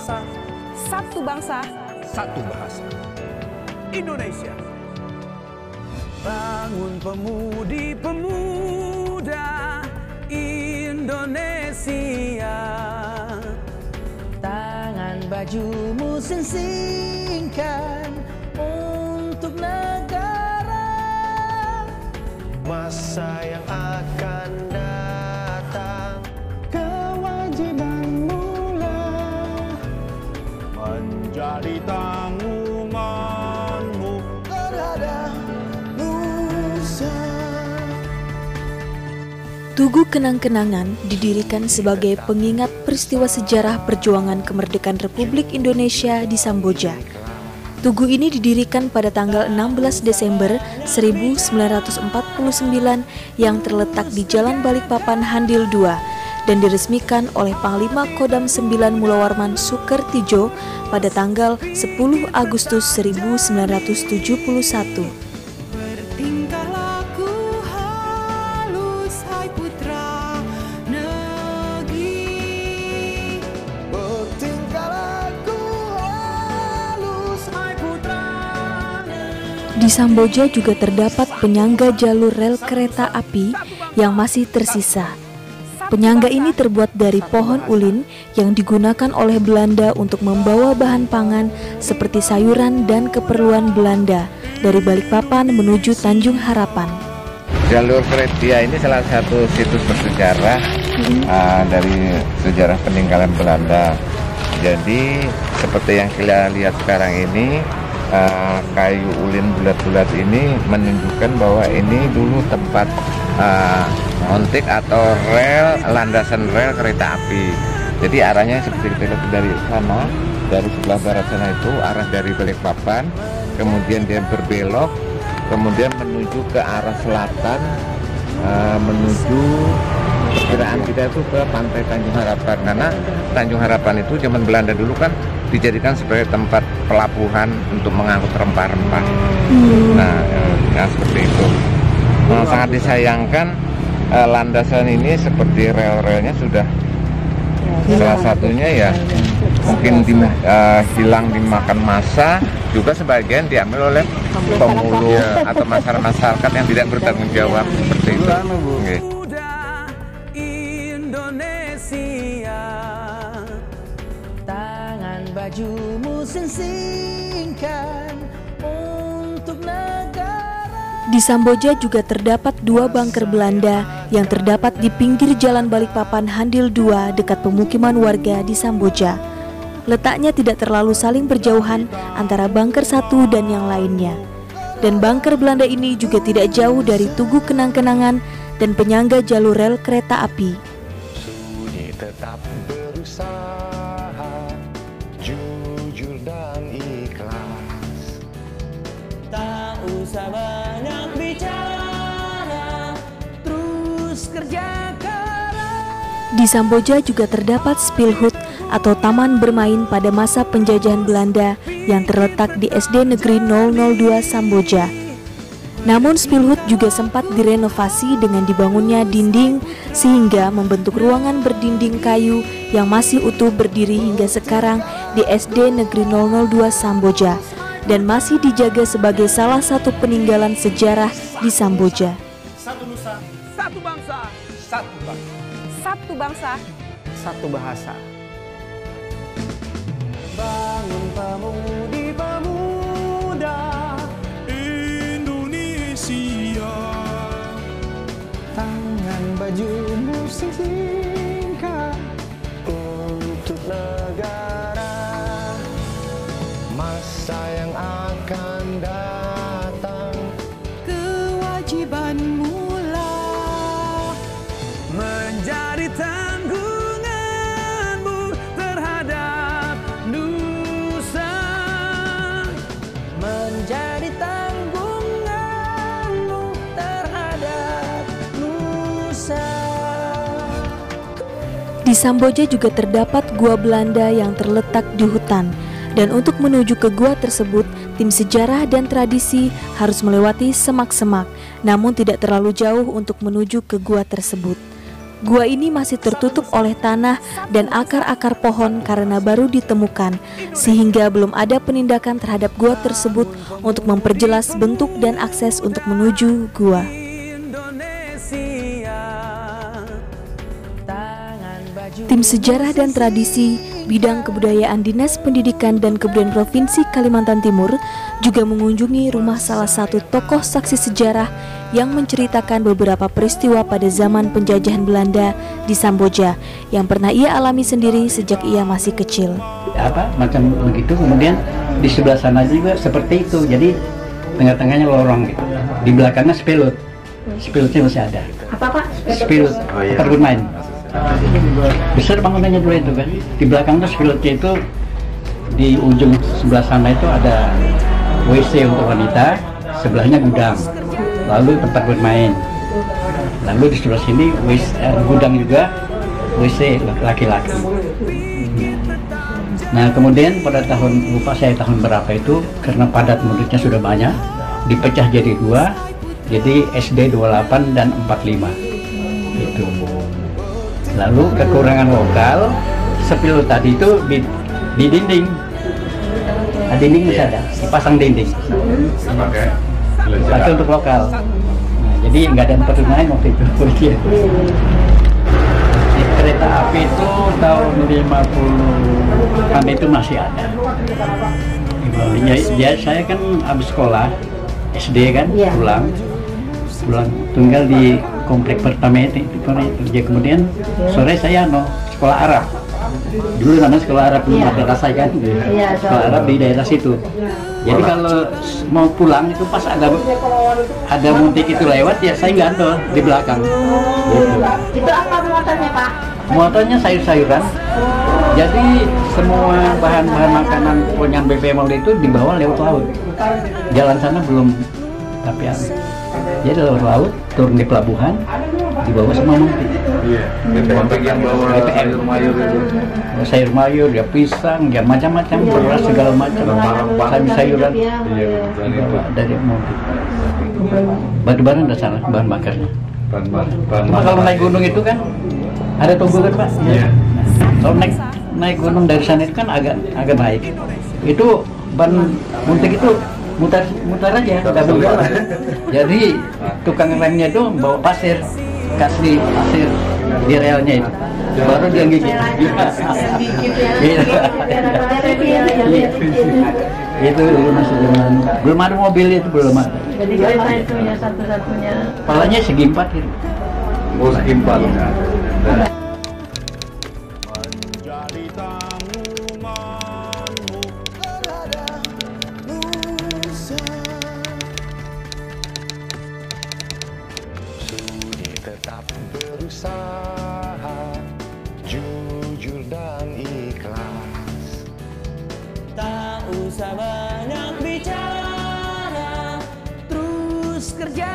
nusa, satu bangsa, satu bahasa. Indonesia. Bangun pemudi-pemuda Indonesia. Tangan bajumu sing-singkan untuk negara. Masa yang akan datang, kewajibanmu lah Menjadi tanggunganmu terhadap nusa. Tugu Kenang-Kenangan didirikan sebagai pengingat peristiwa sejarah perjuangan kemerdekaan Republik Indonesia di Samboja. Tugu ini didirikan pada tanggal 16 Desember 1949 yang terletak di Jalan Balikpapan Handil 2 dan diresmikan oleh Panglima Kodam 9 Mulawarman Sukertijo pada tanggal 10 Agustus 1971. bertingkah laku halus, hai putra negeri. Bertingkah laku halus, hai putra negeri. Di Samboja juga terdapat penyangga jalur rel kereta api yang masih tersisa. Penyangga ini terbuat dari pohon ulin yang digunakan oleh Belanda untuk membawa bahan pangan seperti sayuran dan keperluan Belanda dari Balikpapan menuju Tanjung Harapan. Jalur kereta ini salah satu situs bersejarah dari sejarah peninggalan Belanda. Jadi seperti yang kita lihat sekarang ini, kayu ulin bulat-bulat ini menunjukkan bahwa ini dulu tempat ontik atau rel, landasan rel kereta api. Jadi arahnya seperti kita lihat dari sana, dari sebelah barat sana itu arah dari Balikpapan, kemudian dia berbelok, kemudian menuju ke arah selatan, menuju perkiraan kita itu ke pantai Tanjung Harapan. Karena Tanjung Harapan itu zaman Belanda dulu kan dijadikan sebagai tempat pelabuhan untuk mengangkut rempah-rempah. Nah, seperti itu. Sangat disayangkan landasan ini seperti rel-relnya sudah salah satunya ya mungkin hilang dimakan massa, juga sebagian diambil oleh pemulung atau masyarakat yang tidak bertanggung jawab seperti itu. Indonesia. Tangan bajumu sing-singkan untuk negara. Di Samboja juga terdapat dua bunker Belanda yang terdapat di pinggir Jalan Balikpapan Handil 2 dekat pemukiman warga di Samboja. Letaknya tidak terlalu saling berjauhan antara bunker satu dan yang lainnya. Dan bunker Belanda ini juga tidak jauh dari Tugu Kenang-Kenangan dan penyangga jalur rel kereta api. Sunyi tetap berusaha, jujur dan ikhlas. Tak usah banyak bicara, terus kerja keras. Di Samboja juga terdapat Speelhout atau taman bermain pada masa penjajahan Belanda yang terletak di SD Negeri 002 Samboja. Namun Speelhout juga sempat direnovasi dengan dibangunnya dinding sehingga membentuk ruangan berdinding kayu yang masih utuh berdiri hingga sekarang di SD Negeri 002 Samboja dan masih dijaga sebagai salah satu peninggalan sejarah di Samboja. Satu nusa, satu bangsa, satu bangsa. Satu bangsa, Satu bahasa. Bangun pemudi-pemuda Indonesia. tangan bajumu sing-singkan untuk negara. Masa yang akan datang, kewajibanmu lah Menjadi tanggunganmu terhadap nusa. Menjadi tanggunganmu terhadap nusa. Di Samboja juga terdapat gua Belanda yang terletak di hutan. Dan untuk menuju ke gua tersebut, tim sejarah dan tradisi harus melewati semak-semak, namun tidak terlalu jauh untuk menuju ke gua tersebut. Gua ini masih tertutup oleh tanah dan akar-akar pohon karena baru ditemukan, sehingga belum ada penindakan terhadap gua tersebut untuk memperjelas bentuk dan akses untuk menuju gua. Tim Sejarah dan Tradisi Bidang Kebudayaan Dinas Pendidikan dan Kebudayaan Provinsi Kalimantan Timur juga mengunjungi rumah salah satu tokoh saksi sejarah yang menceritakan beberapa peristiwa pada zaman penjajahan Belanda di Samboja yang pernah ia alami sendiri sejak ia masih kecil. Macam begitu, kemudian di sebelah sana juga seperti itu, jadi tengah-tengahnya lorong gitu. Di belakangnya spilut, spilutnya masih ada. Apa Pak? Spilut, tempat bermain. Besar bangunannya dulu itu kan. Di belakang tuh spilutnya itu, di ujung sebelah sana itu ada WC untuk wanita, sebelahnya gudang, lalu tempat bermain. Lalu di sebelah sini gudang juga, WC laki-laki. Nah kemudian pada tahun, lupa saya tahun berapa itu, karena padat muridnya sudah banyak, dipecah jadi dua, jadi SD 28 dan 45 itu. Lalu kekurangan lokal, spilut tadi itu di dinding. Nah, dinding masih ada, dipasang dinding. Pakai untuk lokal. Nah, jadi nggak ada tempat lain waktu itu. Di kereta api itu tahun 50-an itu masih ada. Ya, saya kan habis sekolah SD kan, pulang tinggal di komplek pertama itu. Ya, kemudian sore saya sekolah Arab. Dulu namanya sekolah Arab, belum ada rasa kan. Sekolah Arab di daerah situ. Jadi kalau mau pulang itu pas ada mudik itu lewat, ya saya gandol di belakang. Gitu. Itu apa muatannya Pak? Muatannya sayur-sayuran. Jadi semua bahan-bahan makanan punyaan BPM itu dibawa lewat laut. Jalan sana belum, tapi jadi lewat laut, turun di pelabuhan, dibawa sama mudik. BPM yang bawa sayur mayur itu. Sayur mayur, ya pisang, ya macam-macam, beras segala macam, sayuran. Dari mudik. Batu-batu tidak salah bahan bakarnya. Cuma kalau naik gunung itu kan ada tunggu kan Pak? Iya. Kalau naik gunung dari sana itu kan agak naik. Itu ban mudik itu mutar aja, nggak berjalan. Jadi tukang remnya itu bawa pasir, kasih pasir di relnya itu, baru dia gigit. Itu dulu masih zaman, belum ada mobil itu, belum ada. Jadi kereta itu ya satu-satunya. Palanya segi 4 gitu. Oh, segi 4. Tetap berusaha, jujur dan ikhlas. Tak usah banyak bicara, terus kerja